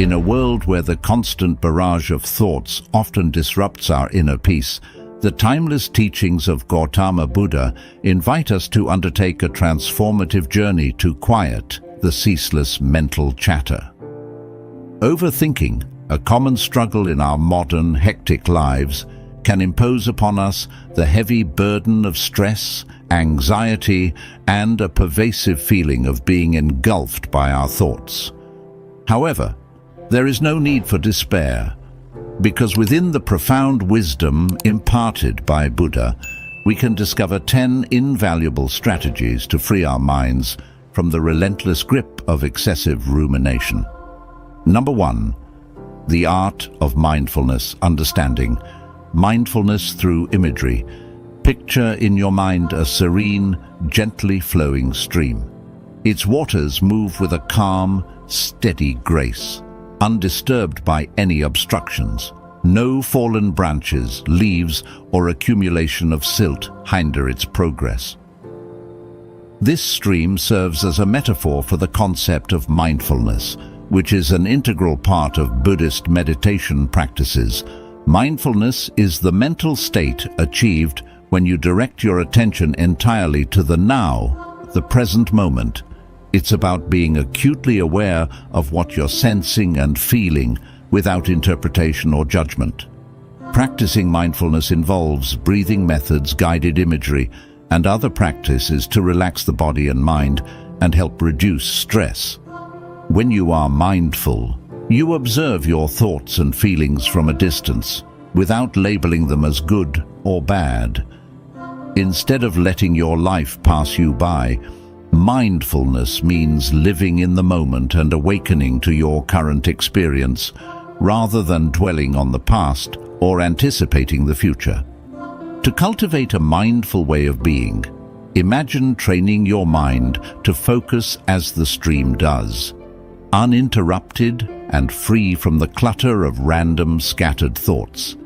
In a world where the constant barrage of thoughts often disrupts our inner peace, the timeless teachings of Gautama Buddha invite us to undertake a transformative journey to quiet the ceaseless mental chatter. Overthinking, a common struggle in our modern, hectic lives, can impose upon us the heavy burden of stress, anxiety, and a pervasive feeling of being engulfed by our thoughts. However, there is no need for despair, because within the profound wisdom imparted by Buddha, we can discover 10 invaluable strategies to free our minds from the relentless grip of excessive rumination. Number 1. The art of mindfulness understanding. Mindfulness through imagery. Picture in your mind a serene, gently flowing stream. Its waters move with a calm, steady grace, undisturbed by any obstructions. No fallen branches, leaves, or accumulation of silt hinder its progress. This stream serves as a metaphor for the concept of mindfulness, which is an integral part of Buddhist meditation practices. Mindfulness is the mental state achieved when you direct your attention entirely to the now, the present moment. It's about being acutely aware of what you're sensing and feeling without interpretation or judgment. Practicing mindfulness involves breathing methods, guided imagery, and other practices to relax the body and mind and help reduce stress. When you are mindful, you observe your thoughts and feelings from a distance, without labeling them as good or bad. Instead of letting your life pass you by, mindfulness means living in the moment and awakening to your current experience, rather than dwelling on the past or anticipating the future. To cultivate a mindful way of being, imagine training your mind to focus as the stream does, uninterrupted and free from the clutter of random, scattered thoughts.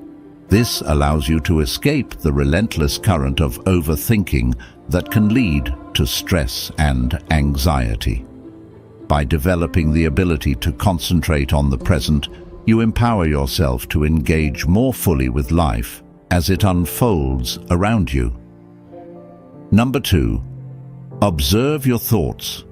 This allows you to escape the relentless current of overthinking that can lead to stress and anxiety. By developing the ability to concentrate on the present, you empower yourself to engage more fully with life as it unfolds around you. Number 2. Observe your thoughts.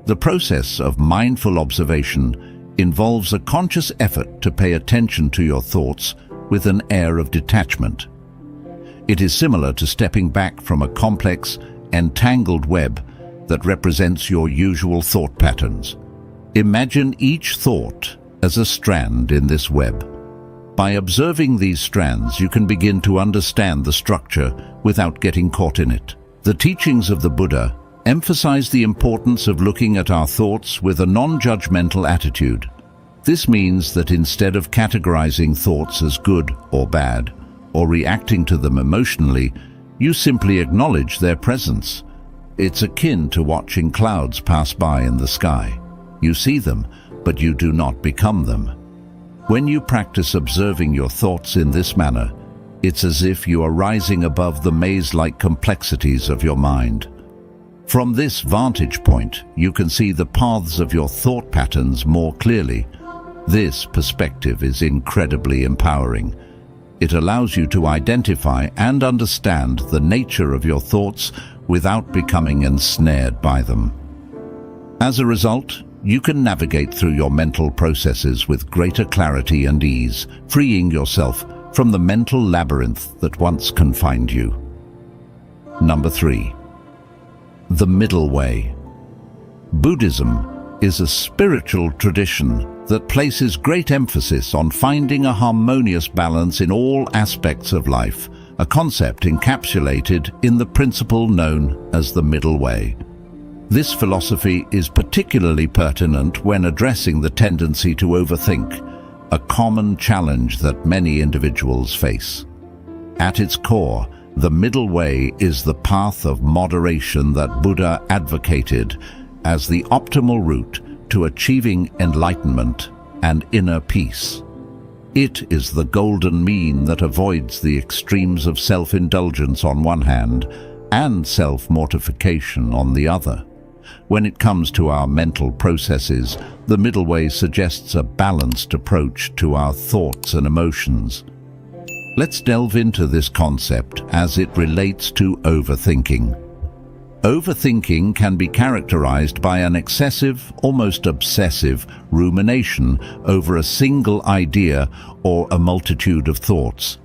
The process of mindful observation involves a conscious effort to pay attention to your thoughts with an air of detachment. It is similar to stepping back from a complex, entangled web that represents your usual thought patterns. Imagine each thought as a strand in this web. By observing these strands, you can begin to understand the structure without getting caught in it. The teachings of the Buddha emphasize the importance of looking at our thoughts with a non-judgmental attitude. This means that instead of categorizing thoughts as good or bad, or reacting to them emotionally, you simply acknowledge their presence. It's akin to watching clouds pass by in the sky. You see them, but you do not become them. When you practice observing your thoughts in this manner, it's as if you are rising above the maze-like complexities of your mind. From this vantage point, you can see the paths of your thought patterns more clearly. This perspective is incredibly empowering. It allows you to identify and understand the nature of your thoughts without becoming ensnared by them. As a result, you can navigate through your mental processes with greater clarity and ease, freeing yourself from the mental labyrinth that once confined you. Number 3. The middle way. Buddhism is a spiritual tradition that places great emphasis on finding a harmonious balance in all aspects of life, a concept encapsulated in the principle known as the middle way. This philosophy is particularly pertinent when addressing the tendency to overthink, a common challenge that many individuals face. At its core, the middle way is the path of moderation that Buddha advocated as the optimal route to achieving enlightenment and inner peace. It is the golden mean that avoids the extremes of self-indulgence on one hand and self-mortification on the other. When it comes to our mental processes, the middle way suggests a balanced approach to our thoughts and emotions. Let's delve into this concept as it relates to overthinking. Overthinking can be characterized by an excessive, almost obsessive, rumination over a single idea or a multitude of thoughts.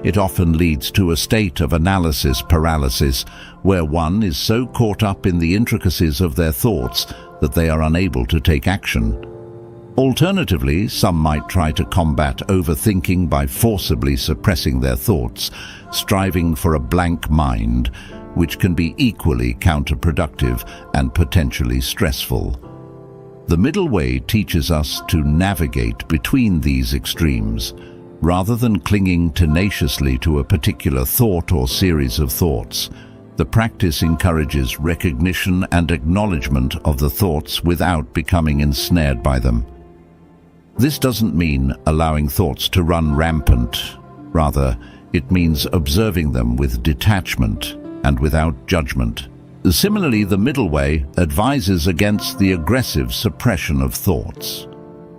It often leads to a state of analysis paralysis, where one is so caught up in the intricacies of their thoughts that they are unable to take action. Alternatively, some might try to combat overthinking by forcibly suppressing their thoughts, striving for a blank mind, which can be equally counterproductive and potentially stressful. The middle way teaches us to navigate between these extremes, rather than clinging tenaciously to a particular thought or series of thoughts. The practice encourages recognition and acknowledgement of the thoughts without becoming ensnared by them. This doesn't mean allowing thoughts to run rampant. Rather, it means observing them with detachment and without judgment. Similarly, the middle way advises against the aggressive suppression of thoughts.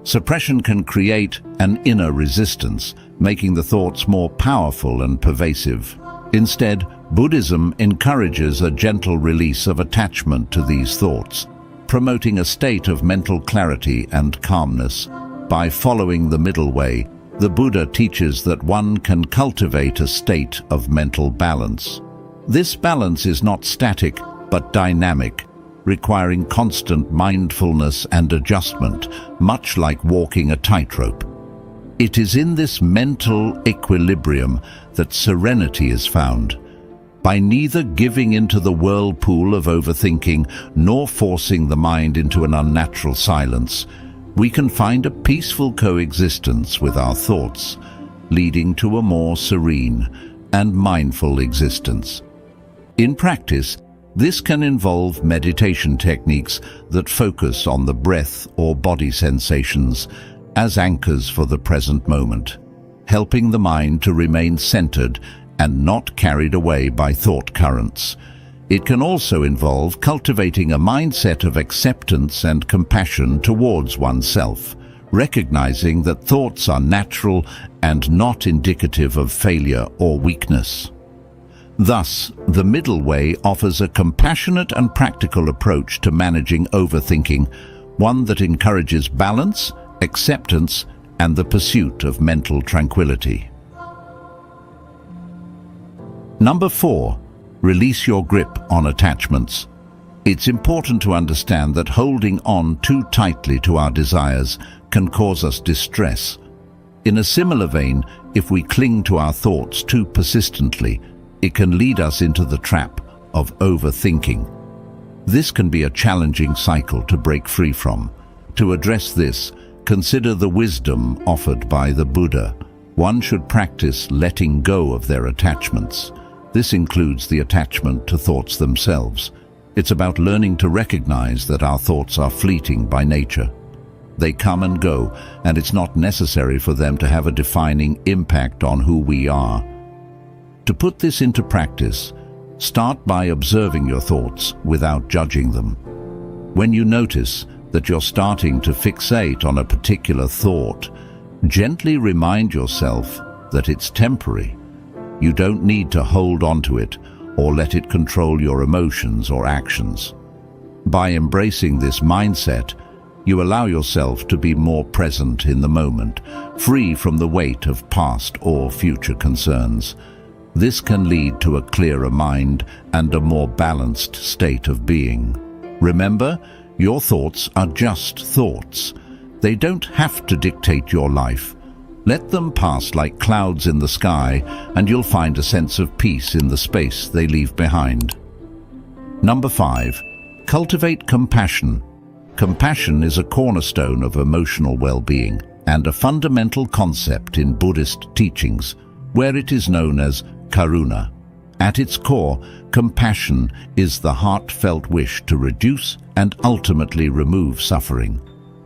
Suppression can create an inner resistance, making the thoughts more powerful and pervasive. Instead, Buddhism encourages a gentle release of attachment to these thoughts, promoting a state of mental clarity and calmness. By following the middle way, the Buddha teaches that one can cultivate a state of mental balance. This balance is not static, but dynamic, requiring constant mindfulness and adjustment, much like walking a tightrope. It is in this mental equilibrium that serenity is found. By neither giving into the whirlpool of overthinking nor forcing the mind into an unnatural silence, we can find a peaceful coexistence with our thoughts, leading to a more serene and mindful existence. In practice, this can involve meditation techniques that focus on the breath or body sensations as anchors for the present moment, helping the mind to remain centered and not carried away by thought currents. It can also involve cultivating a mindset of acceptance and compassion towards oneself, recognizing that thoughts are natural and not indicative of failure or weakness. Thus, the middle way offers a compassionate and practical approach to managing overthinking, one that encourages balance, acceptance, and the pursuit of mental tranquility. Number 4. Release your grip on attachments. It's important to understand that holding on too tightly to our desires can cause us distress. In a similar vein, if we cling to our thoughts too persistently, it can lead us into the trap of overthinking. This can be a challenging cycle to break free from. To address this, consider the wisdom offered by the Buddha. One should practice letting go of their attachments. This includes the attachment to thoughts themselves. It's about learning to recognize that our thoughts are fleeting by nature. They come and go, and it's not necessary for them to have a defining impact on who we are. To put this into practice, start by observing your thoughts without judging them. When you notice that you're starting to fixate on a particular thought, gently remind yourself that it's temporary. You don't need to hold on to it or let it control your emotions or actions. By embracing this mindset, you allow yourself to be more present in the moment, free from the weight of past or future concerns. This can lead to a clearer mind and a more balanced state of being. Remember, your thoughts are just thoughts. They don't have to dictate your life. Let them pass like clouds in the sky, and you'll find a sense of peace in the space they leave behind. Number 5. Cultivate compassion. Compassion is a cornerstone of emotional well-being and a fundamental concept in Buddhist teachings, where it is known as karuna. At its core, compassion is the heartfelt wish to reduce and ultimately remove suffering,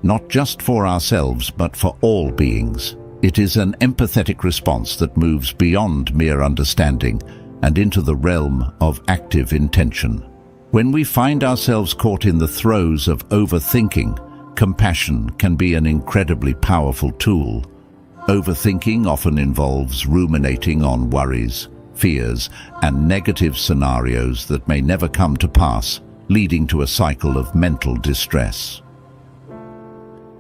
not just for ourselves but for all beings. It is an empathetic response that moves beyond mere understanding and into the realm of active intention. When we find ourselves caught in the throes of overthinking, compassion can be an incredibly powerful tool. Overthinking often involves ruminating on worries, fears, and negative scenarios that may never come to pass, leading to a cycle of mental distress.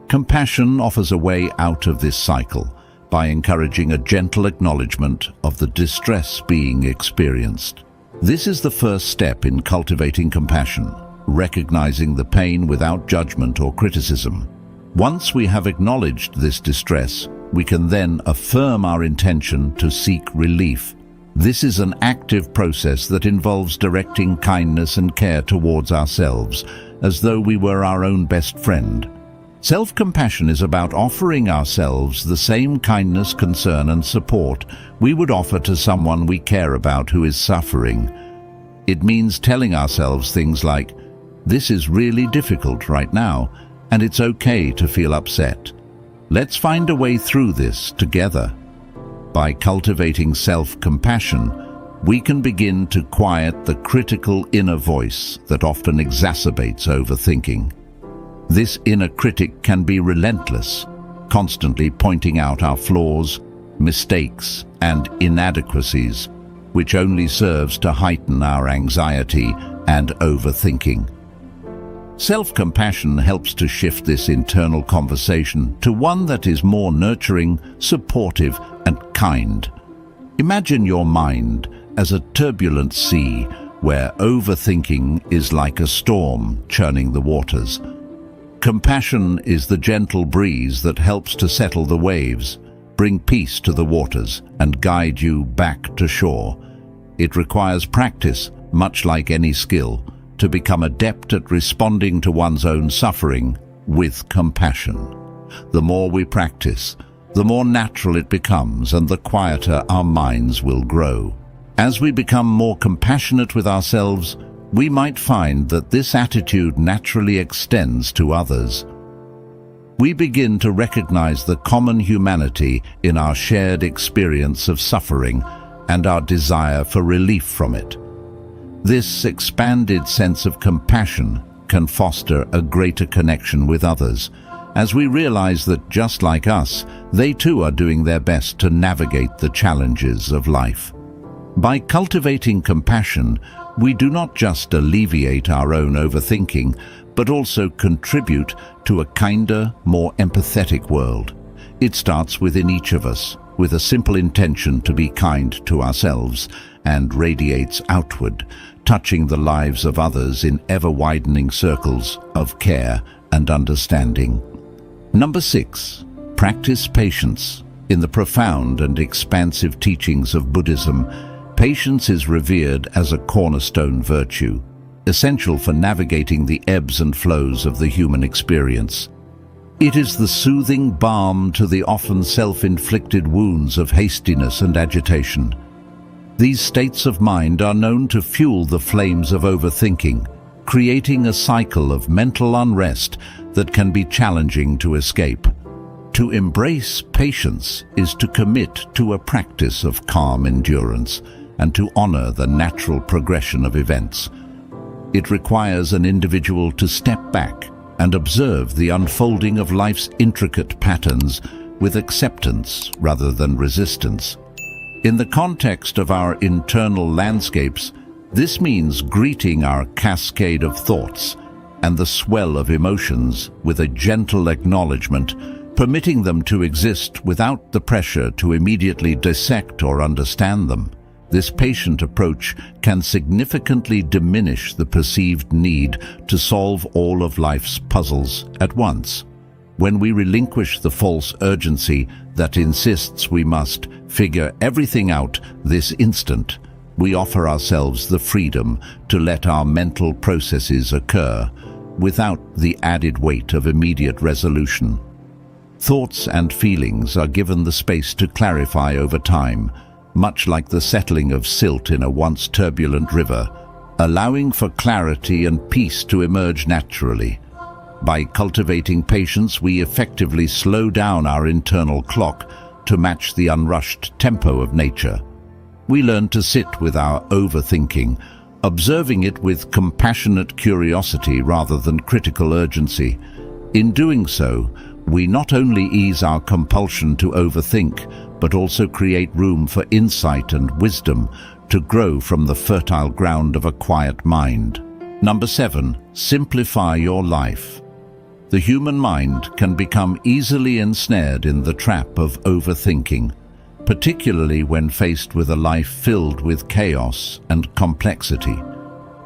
Compassion offers a way out of this cycle by encouraging a gentle acknowledgement of the distress being experienced. This is the first step in cultivating compassion, recognizing the pain without judgment or criticism. Once we have acknowledged this distress, we can then affirm our intention to seek relief. This is an active process that involves directing kindness and care towards ourselves, as though we were our own best friend. Self-compassion is about offering ourselves the same kindness, concern, and support we would offer to someone we care about who is suffering. It means telling ourselves things like, "This is really difficult right now, and it's okay to feel upset. Let's find a way through this together." By cultivating self-compassion, we can begin to quiet the critical inner voice that often exacerbates overthinking. This inner critic can be relentless, constantly pointing out our flaws, mistakes, and inadequacies, which only serves to heighten our anxiety and overthinking. Self-compassion helps to shift this internal conversation to one that is more nurturing, supportive, and kind. Imagine your mind as a turbulent sea where overthinking is like a storm churning the waters. Compassion is the gentle breeze that helps to settle the waves, bring peace to the waters, and guide you back to shore. It requires practice, much like any skill, to become adept at responding to one's own suffering with compassion. The more we practice, the more natural it becomes and the quieter our minds will grow. As we become more compassionate with ourselves, we might find that this attitude naturally extends to others. We begin to recognize the common humanity in our shared experience of suffering and our desire for relief from it. This expanded sense of compassion can foster a greater connection with others, as we realize that just like us, they too are doing their best to navigate the challenges of life. By cultivating compassion, we do not just alleviate our own overthinking, but also contribute to a kinder, more empathetic world. It starts within each of us, with a simple intention to be kind to ourselves, and radiates outward, touching the lives of others in ever-widening circles of care and understanding. Number 6. Practice patience. In the profound and expansive teachings of Buddhism, patience is revered as a cornerstone virtue, essential for navigating the ebbs and flows of the human experience. It is the soothing balm to the often self-inflicted wounds of hastiness and agitation. These states of mind are known to fuel the flames of overthinking, creating a cycle of mental unrest that can be challenging to escape. To embrace patience is to commit to a practice of calm endurance and to honor the natural progression of events. It requires an individual to step back and observe the unfolding of life's intricate patterns with acceptance rather than resistance. In the context of our internal landscapes, this means greeting our cascade of thoughts and the swell of emotions with a gentle acknowledgement, permitting them to exist without the pressure to immediately dissect or understand them. This patient approach can significantly diminish the perceived need to solve all of life's puzzles at once. When we relinquish the false urgency that insists we must figure everything out this instant, we offer ourselves the freedom to let our mental processes occur without the added weight of immediate resolution. Thoughts and feelings are given the space to clarify over time, much like the settling of silt in a once turbulent river, allowing for clarity and peace to emerge naturally. By cultivating patience, we effectively slow down our internal clock to match the unrushed tempo of nature. We learn to sit with our overthinking, observing it with compassionate curiosity rather than critical urgency. In doing so, we not only ease our compulsion to overthink, but also create room for insight and wisdom to grow from the fertile ground of a quiet mind. Number 7. Simplify your life. The human mind can become easily ensnared in the trap of overthinking, particularly when faced with a life filled with chaos and complexity.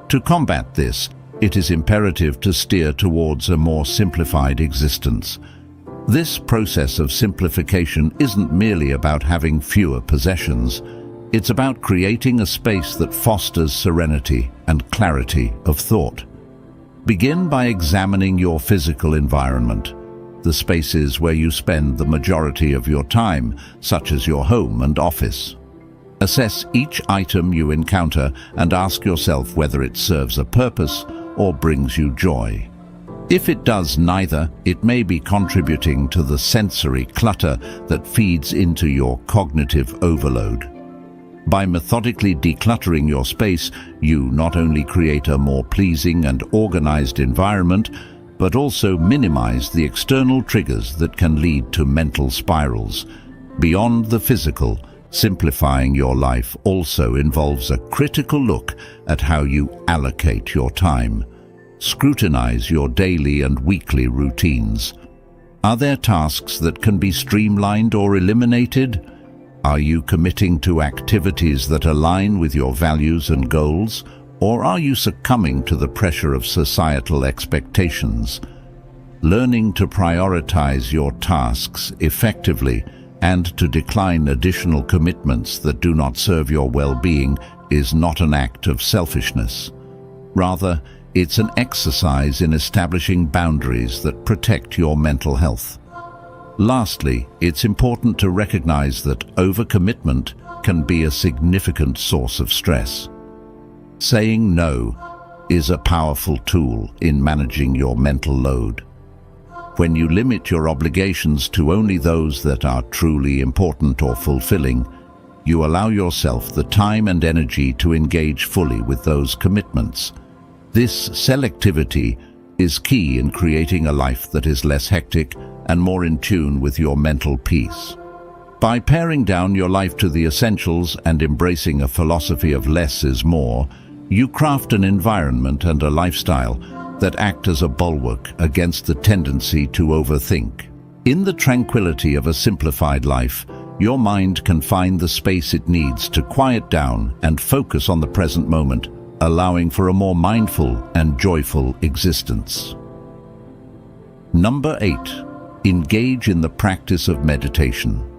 To combat this, it is imperative to steer towards a more simplified existence. This process of simplification isn't merely about having fewer possessions. It's about creating a space that fosters serenity and clarity of thought. Begin by examining your physical environment, the spaces where you spend the majority of your time, such as your home and office. Assess each item you encounter and ask yourself whether it serves a purpose or brings you joy. If it does neither, it may be contributing to the sensory clutter that feeds into your cognitive overload. By methodically decluttering your space, you not only create a more pleasing and organized environment, but also minimize the external triggers that can lead to mental spirals. Beyond the physical, simplifying your life also involves a critical look at how you allocate your time. Scrutinize your daily and weekly routines. Are there tasks that can be streamlined or eliminated? Are you committing to activities that align with your values and goals, or are you succumbing to the pressure of societal expectations? Learning to prioritize your tasks effectively and to decline additional commitments that do not serve your well-being is not an act of selfishness. Rather, it's an exercise in establishing boundaries that protect your mental health. Lastly, it's important to recognize that overcommitment can be a significant source of stress. Saying no is a powerful tool in managing your mental load. When you limit your obligations to only those that are truly important or fulfilling, you allow yourself the time and energy to engage fully with those commitments. This selectivity is key in creating a life that is less hectic and more in tune with your mental peace. By paring down your life to the essentials and embracing a philosophy of less is more, you craft an environment and a lifestyle that act as a bulwark against the tendency to overthink. In the tranquility of a simplified life, your mind can find the space it needs to quiet down and focus on the present moment, allowing for a more mindful and joyful existence. Number 8. Engage in the practice of meditation.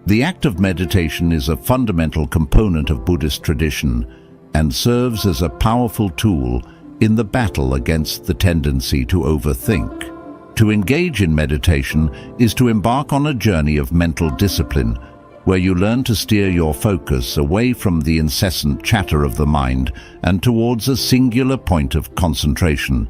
The act of meditation is a fundamental component of Buddhist tradition and serves as a powerful tool in the battle against the tendency to overthink. To engage in meditation is to embark on a journey of mental discipline, where you learn to steer your focus away from the incessant chatter of the mind and towards a singular point of concentration.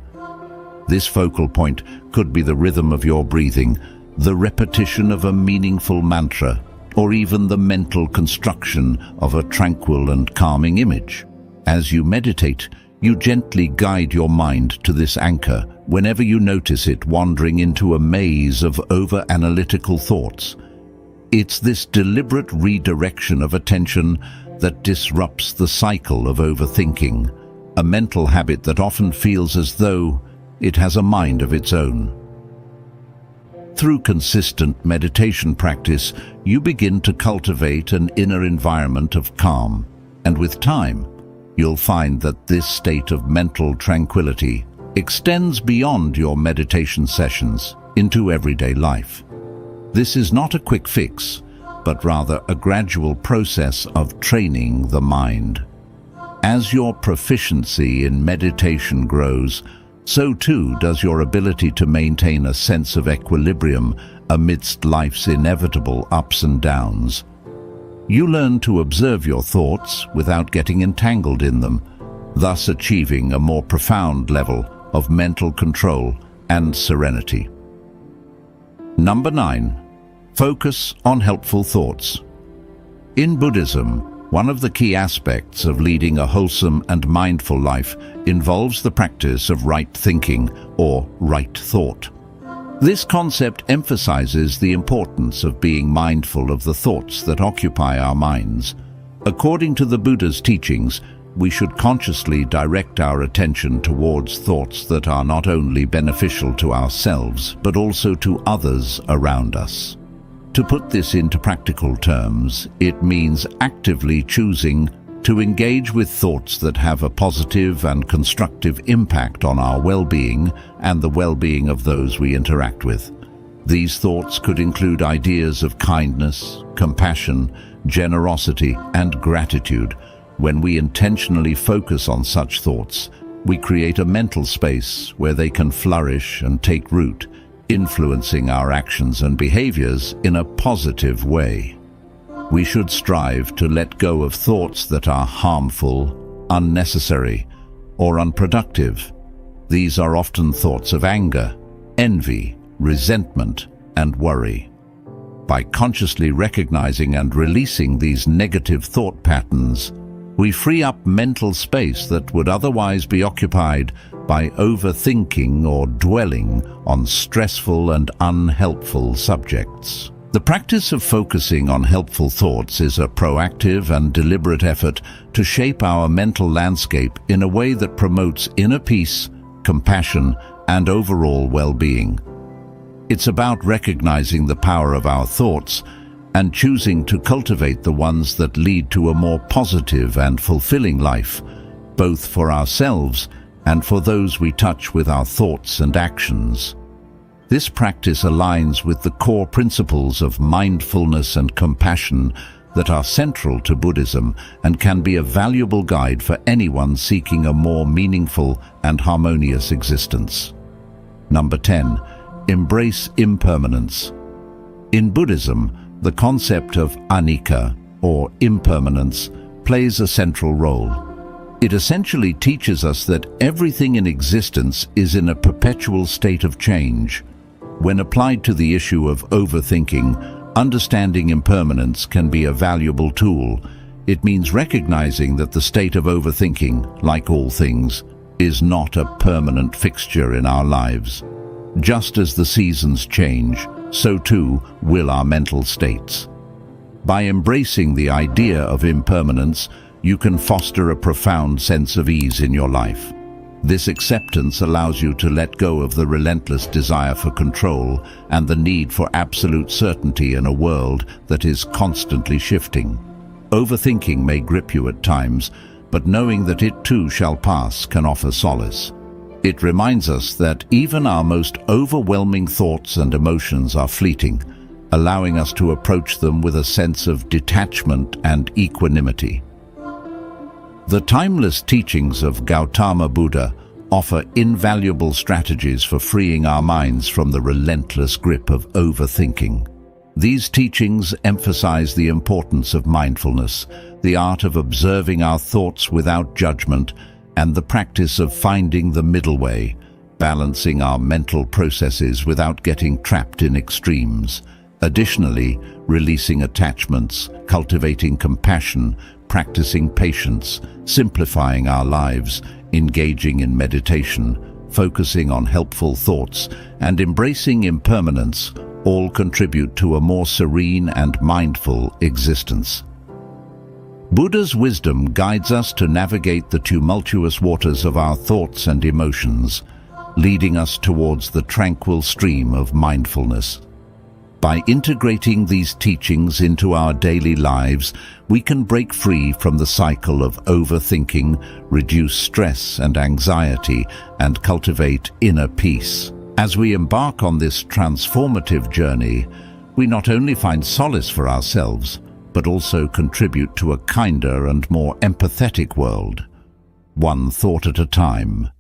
This focal point could be the rhythm of your breathing, the repetition of a meaningful mantra, or even the mental construction of a tranquil and calming image. As you meditate, you gently guide your mind to this anchor whenever you notice it wandering into a maze of over-analytical thoughts. It's this deliberate redirection of attention that disrupts the cycle of overthinking, a mental habit that often feels as though it has a mind of its own. Through consistent meditation practice, you begin to cultivate an inner environment of calm, and with time, you'll find that this state of mental tranquility extends beyond your meditation sessions into everyday life. This is not a quick fix, but rather a gradual process of training the mind. As your proficiency in meditation grows, so too does your ability to maintain a sense of equilibrium amidst life's inevitable ups and downs. You learn to observe your thoughts without getting entangled in them, thus achieving a more profound level of mental control and serenity. Number 9. Focus on helpful thoughts. In Buddhism, One of the key aspects of leading a wholesome and mindful life involves the practice of right thinking or right thought. This concept emphasizes the importance of being mindful of the thoughts that occupy our minds. According to the Buddha's teachings, we should consciously direct our attention towards thoughts that are not only beneficial to ourselves, but also to others around us. To put this into practical terms, it means actively choosing to engage with thoughts that have a positive and constructive impact on our well-being and the well-being of those we interact with. These thoughts could include ideas of kindness, compassion, generosity, and gratitude. When we intentionally focus on such thoughts, we create a mental space where they can flourish and take root, influencing our actions and behaviors in a positive way. We should strive to let go of thoughts that are harmful, unnecessary, or unproductive. These are often thoughts of anger, envy, resentment, and worry. By consciously recognizing and releasing these negative thought patterns, we free up mental space that would otherwise be occupied by overthinking or dwelling on stressful and unhelpful subjects. The practice of focusing on helpful thoughts is a proactive and deliberate effort to shape our mental landscape in a way that promotes inner peace, compassion, and overall well-being. It's about recognizing the power of our thoughts and choosing to cultivate the ones that lead to a more positive and fulfilling life, both for ourselves and for those we touch with our thoughts and actions. This practice aligns with the core principles of mindfulness and compassion that are central to Buddhism and can be a valuable guide for anyone seeking a more meaningful and harmonious existence. Number 10. Embrace impermanence. In Buddhism, the concept of anicca, or impermanence, plays a central role. It essentially teaches us that everything in existence is in a perpetual state of change. When applied to the issue of overthinking, understanding impermanence can be a valuable tool. It means recognizing that the state of overthinking, like all things, is not a permanent fixture in our lives. Just as the seasons change, so too will our mental states. By embracing the idea of impermanence, you can foster a profound sense of ease in your life. This acceptance allows you to let go of the relentless desire for control and the need for absolute certainty in a world that is constantly shifting. Overthinking may grip you at times, but knowing that it too shall pass can offer solace. It reminds us that even our most overwhelming thoughts and emotions are fleeting, allowing us to approach them with a sense of detachment and equanimity. The timeless teachings of Gautama Buddha offer invaluable strategies for freeing our minds from the relentless grip of overthinking. These teachings emphasize the importance of mindfulness, the art of observing our thoughts without judgment, and the practice of finding the middle way, balancing our mental processes without getting trapped in extremes. Additionally, releasing attachments, cultivating compassion, practicing patience, simplifying our lives, engaging in meditation, focusing on helpful thoughts, and embracing impermanence all contribute to a more serene and mindful existence. Buddha's wisdom guides us to navigate the tumultuous waters of our thoughts and emotions, leading us towards the tranquil stream of mindfulness. By integrating these teachings into our daily lives, we can break free from the cycle of overthinking, reduce stress and anxiety, and cultivate inner peace. As we embark on this transformative journey, we not only find solace for ourselves, but also contribute to a kinder and more empathetic world, one thought at a time.